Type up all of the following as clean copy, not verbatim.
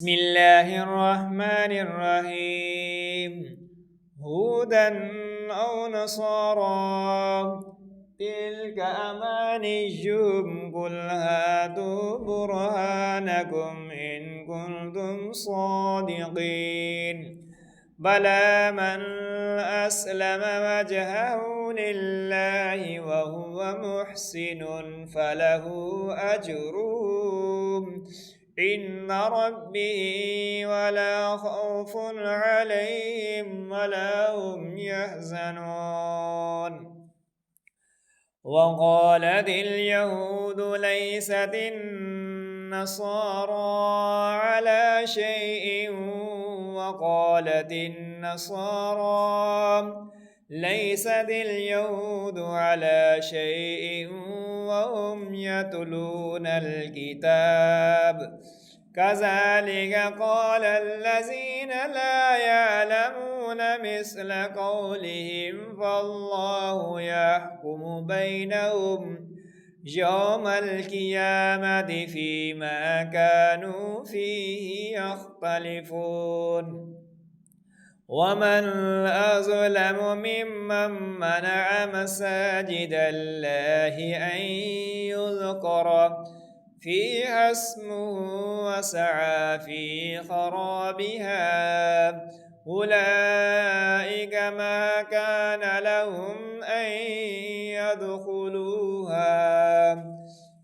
بسم الله الرحمن الرحيم. هودا أو نصارى تلك أمانيهم قل هاتوا برهانكم إن كنتم صادقين بلى من أسلم وجهه لله وهو محسن فله أجره عند ربه ولا خوف عليهم ولا هم يحزنون. وقالت اليهود ليست النصارى على شيء وقالت النصارى ليست اليهود على شيء وهم يتلون الكتاب كذلك قال الذين لا يعلمون مثل قولهم فالله يحكم بينهم يوم القيامة فيما كانوا فيه يختلفون. ومن أظلم ممن منع مساجد الله أن يذكر فيها اسمه وسعى في خرابها أولئك ما كان لهم أن يدخلوها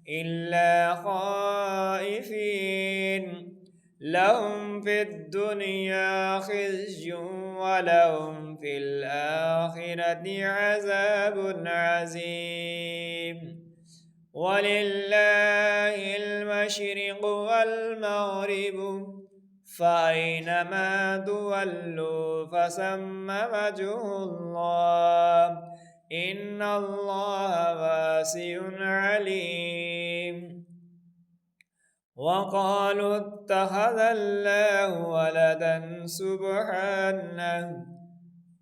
إلا خائفين لهم في الدنيا خزي ولهم في الآخرة عذاب عظيم. ولله المشرق والمغرب فأينما تولوا فثم وجه الله إن الله واسع عليم. وقالوا اتخذ الله ولدا سبحانه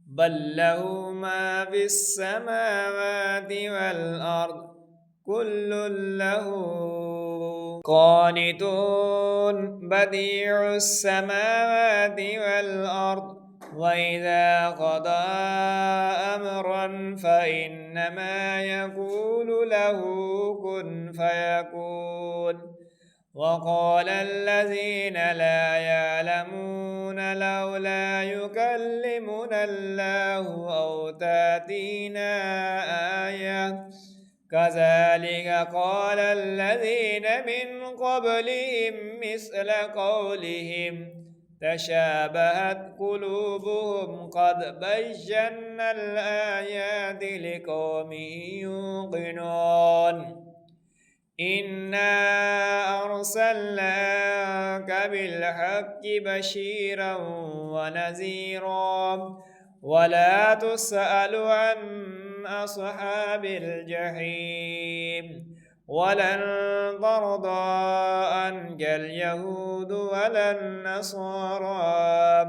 بل له ما في السماوات والأرض كل له قانتون بديع السماوات والأرض وإذا قضى أمرا فإنما يقول له كن فيكون. وقال الذين لا يعلمون لولا يكلمنا الله أو تأتينا آية كذلك قال الذين من قبلهم مثل قولهم تشابهت قلوبهم قد بينا الآيات لقوم يوقنون. إنا أرسلناك بالحق بشيرا ونذيرا ولا تسأل عن أصحاب الجحيم ولن ترضى عنك اليهود ولا النصارى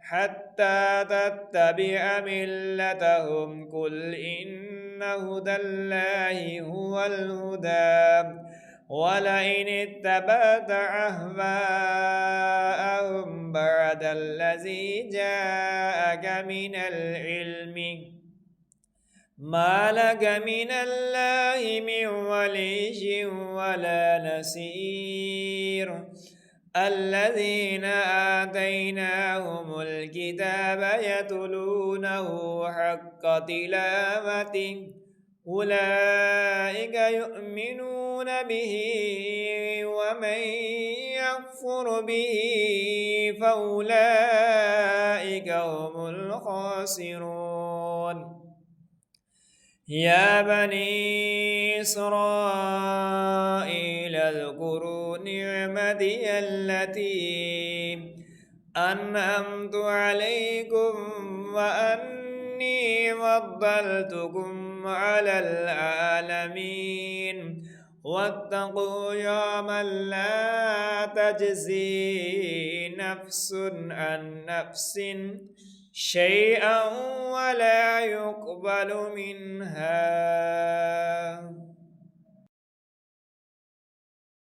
حتى تتبع ملتهم قل إن هدى الله هو الهدى ولئن اتبعت أهواءهم بعد الذي جاءك من العلم ما لك من الله من ولي ولا نصير. الذين آتيناهم الكتاب يتلونه حق تلاوته أولئك يؤمنون به ومن يكفر به فأولئك هم الخاسرون. يا بني إسرائيل اذكروا نعمتي التي أنعمت عليكم وأني فضلتكم على العالمين واتقوا يوما لا تجزي نفس عن نفس شيئا ولا يقبل منها